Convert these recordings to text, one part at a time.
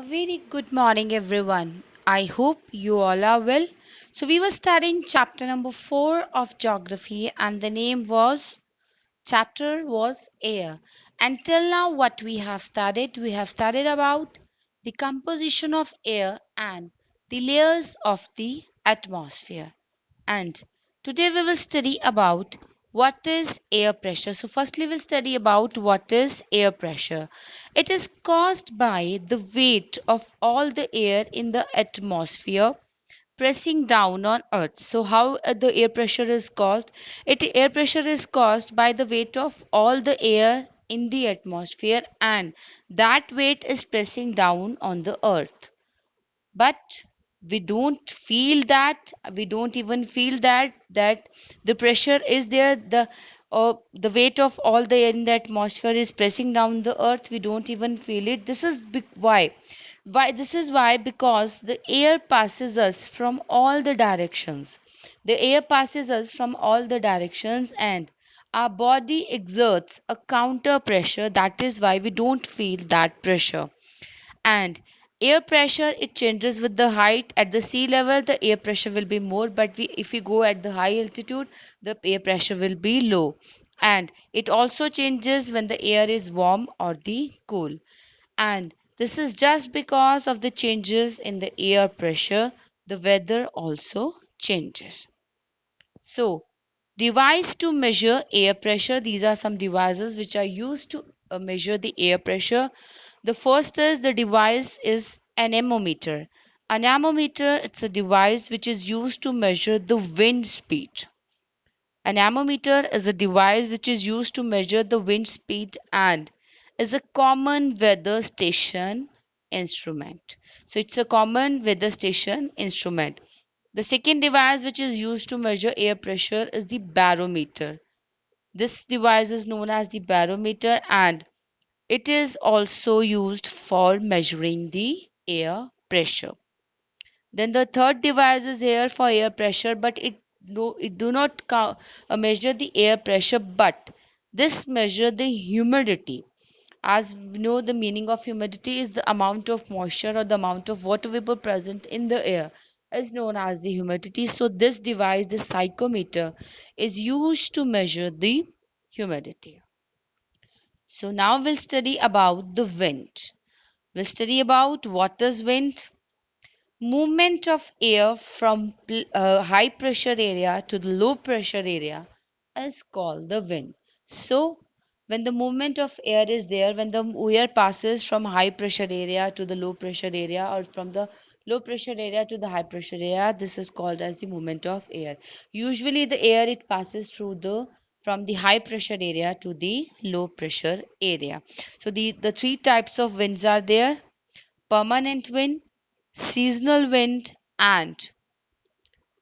A very good morning, everyone. I hope you all are well. So, we were studying chapter number 4 of geography, and the name was chapter was air. Until now, what we have studied about the composition of air and the layers of the atmosphere. And today we will study about what is air pressure. So firstly we'll study about what is air pressure. It is caused by the weight of all the air in the atmosphere pressing down on earth. So how the air pressure is caused? Air pressure is caused by the weight of all the air in the atmosphere, and that weight is pressing down on the earth, but we don't even feel that the pressure is there. The weight of all the air in the atmosphere is pressing down the earth. We don't even feel it. This is why this is why because the air passes us from all the directions. The air passes us from all the directions, and our body exerts a counter pressure. That is why we don't feel that pressure. And air pressure, it changes with the height. At the sea level the air pressure will be more, but if we go at the high altitude, the air pressure will be low. And it also changes when the air is warm or the cool. And this is just because of the changes in the air pressure, the weather also changes. So, device to measure air pressure. These are some devices which are used to measure the air pressure. The first is the device is anemometer. Anemometer, it's a device which is used to measure the wind speed. Anemometer is a device which is used to measure the wind speed and is a common weather station instrument. So it's a common weather station instrument. The second device which is used to measure air pressure is the barometer. This device is known as the barometer, and it is also used for measuring the air pressure. Then the third device is here for air pressure, but it do not measure the air pressure, but this measure the humidity. As we know, the meaning of humidity is the amount of moisture or the amount of water vapor present in the air is known as the humidity. So this device, the psychometer, is used to measure the humidity. So now we'll study about the wind. We'll study about what is wind. Movement of air from high pressure area to the low pressure area is called the wind. So, when the movement of air is there, when the air passes from high pressure area to the low pressure area, or from the low pressure area to the high pressure area, this is called as the movement of air. Usually, the air it passes through the from the high pressure area to the low pressure area. So, the three types of winds are there: permanent wind, seasonal wind, and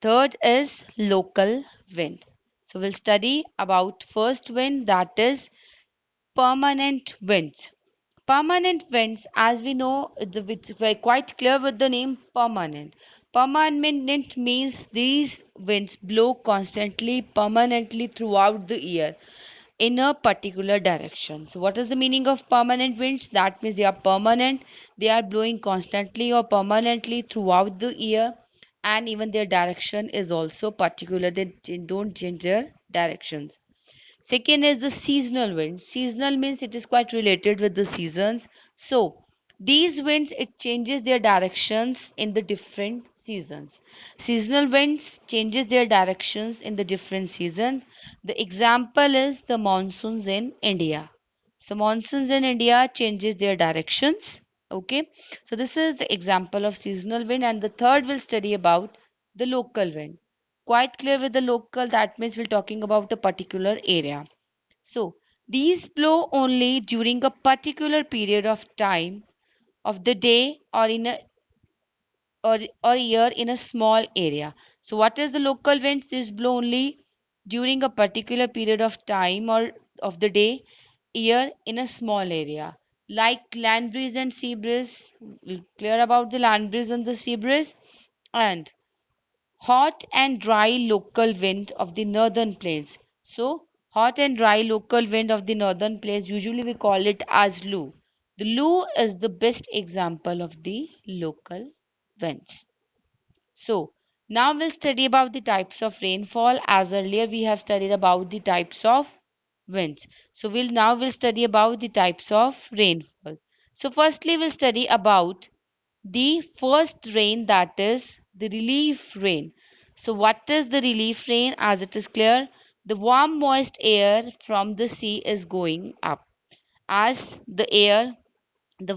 third is local wind. So we'll study about first wind, that is permanent winds. Permanent winds, as we know, it's quite clear with the name permanent. Permanent means these winds blow constantly, permanently throughout the year in a particular direction. So, what is the meaning of permanent winds? That means they are permanent, they are blowing constantly or permanently throughout the year, and even their direction is also particular, they don't change their directions. Second is the seasonal wind. Seasonal means it is quite related with the seasons. So these winds, it changes their directions in the different seasons. Seasonal winds changes their directions in the different seasons. The example is the monsoons in India. So monsoons in India changes their directions. Okay. So this is the example of seasonal wind, and the third we'll study about the local wind. Quite clear with the local, that means we're talking about a particular area. So these blow only during a particular period of time of the day, or in a or year in a small area. So what is the local winds? This blow only during a particular period of time or of the day, year in a small area. Like land breeze and sea breeze. Clear about the land breeze and the sea breeze. And hot and dry local wind of the northern plains. So hot and dry local wind of the northern plains, usually we call it as Lu. The Lu is the best example of the local winds. So now we'll study about the types of rainfall. As earlier we have studied about the types of winds. So we'll study about the types of rainfall. So firstly we'll study about the first rain, that is the relief rain. So what is the relief rain? As it is clear, the warm moist air from the sea is going up. As the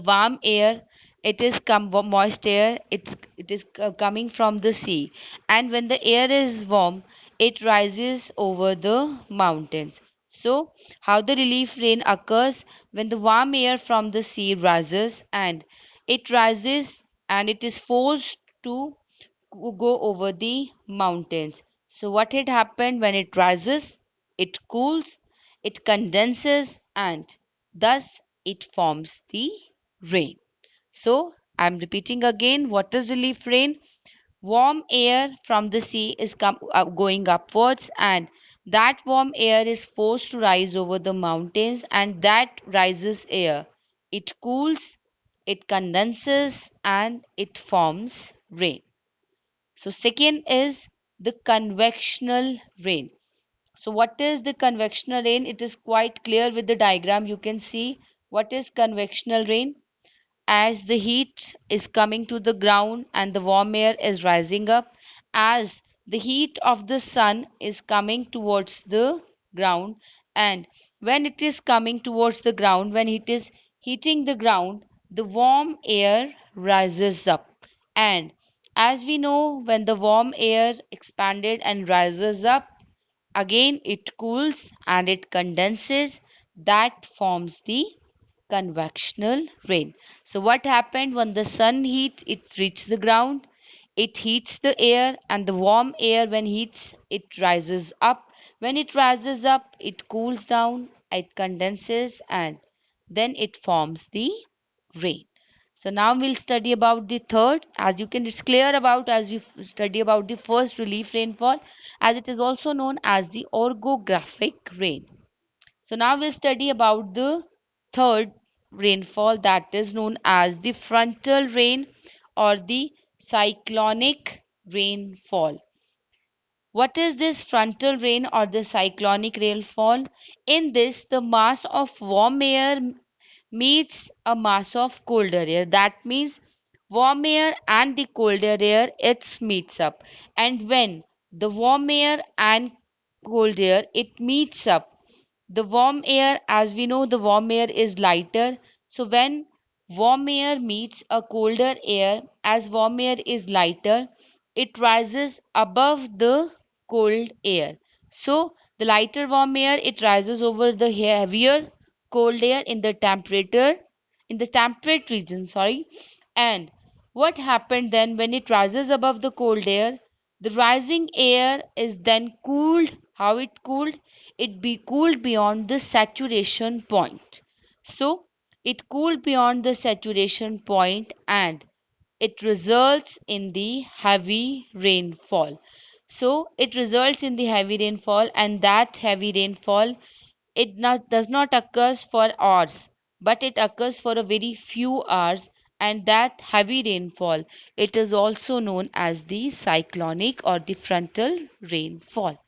warm air, it is moist air, it is coming from the sea, and when the air is warm, it rises over the mountains. So how the relief rain occurs? When the warm air from the sea rises, and it is forced to go over the mountains. So what had happened? When it rises, it cools, it condenses, and thus it forms the rain. So I'm repeating again, what is relief rain? Warm air from the sea is going upwards, and that warm air is forced to rise over the mountains, and that rises air, it cools, it condenses, and it forms rain. So second is the convectional rain. So what is the convectional rain? It is quite clear with the diagram. You can see what is convectional rain. As the heat is coming to the ground and the warm air is rising up, as the heat of the sun is coming towards the ground, and when it is coming towards the ground, when it is heating the ground, the warm air rises up. And as we know, when the warm air expanded and rises up, again it cools and it condenses, that forms the convectional rain. So what happened? When the sun heat, it reaches the ground, it heats the air, and the warm air when heats, it rises up. When it rises up, it cools down, it condenses, and then it forms the rain. So now we'll study about the third. As you can, it's clear about as we study about the first relief rainfall, as it is also known as the orographic rain. So now we'll study about the third rainfall, that is known as the frontal rain or the cyclonic rainfall. What is this frontal rain or the cyclonic rainfall? In this, the mass of warm air meets a mass of colder air. That means warm air and the colder air, it meets up. And when the warm air and cold air, it meets up, the warm air, as we know, the warm air is lighter. So when warm air meets a colder air, as warm air is lighter, it rises above the cold air. So the lighter warm air, it rises over the heavier cold air in the temperate region, sorry. And what happened then? When it rises above the cold air, the rising air is then cooled. How it cooled? It be cooled beyond the saturation point. So it cooled beyond the saturation point, and it results in the heavy rainfall. So it results in the heavy rainfall, and that heavy rainfall, does not occur for hours, but it occurs for a very few hours, and that heavy rainfall, it is also known as the cyclonic or the frontal rainfall.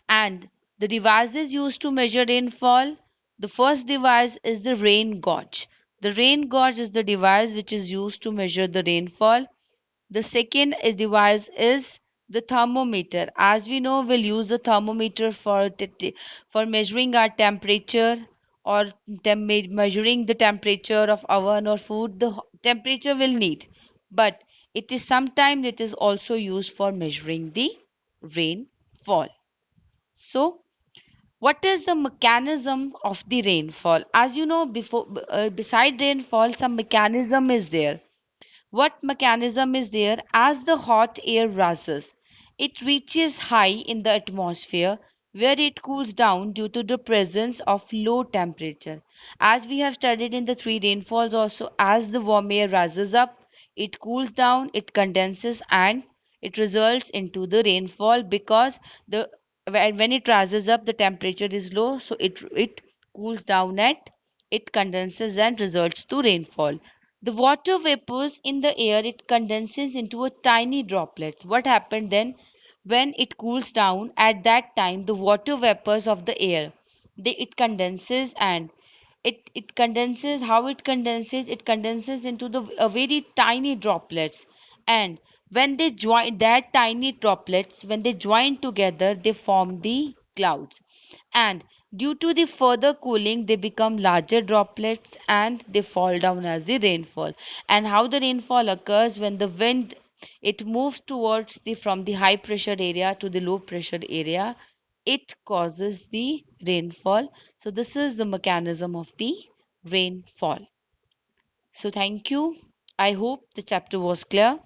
And the devices used to measure rainfall, the first device is the rain gauge. The rain gauge is the device which is used to measure the rainfall. The second is device is the thermometer. As we know, we'll use the thermometer for for measuring our temperature, or measuring the temperature of oven or food. The temperature will need, but it is sometimes it is also used for measuring the rainfall. So what is the mechanism of the rainfall? As you know, beside rainfall, some mechanism is there. What mechanism is there? As the hot air rises, it reaches high in the atmosphere, where it cools down due to the presence of low temperature. As we have studied in the three rainfalls also, as the warm air rises up, it cools down, it condenses, and it results into the rainfall, because the when it rises up, the temperature is low, so it cools down at it condenses and results to rainfall. The water vapors in the air, it condenses into a tiny droplets. What happened then? When it cools down, at that time the water vapors of the air, it condenses, and it condenses. How it condenses into the a very tiny droplets. And when they join, that tiny droplets, when they join together, they form the clouds. And due to the further cooling, they become larger droplets and they fall down as the rainfall. And how the rainfall occurs: when the wind, it moves towards the from the high pressure area to the low pressure area, it causes the rainfall. So this is the mechanism of the rainfall. So thank you. I hope the chapter was clear.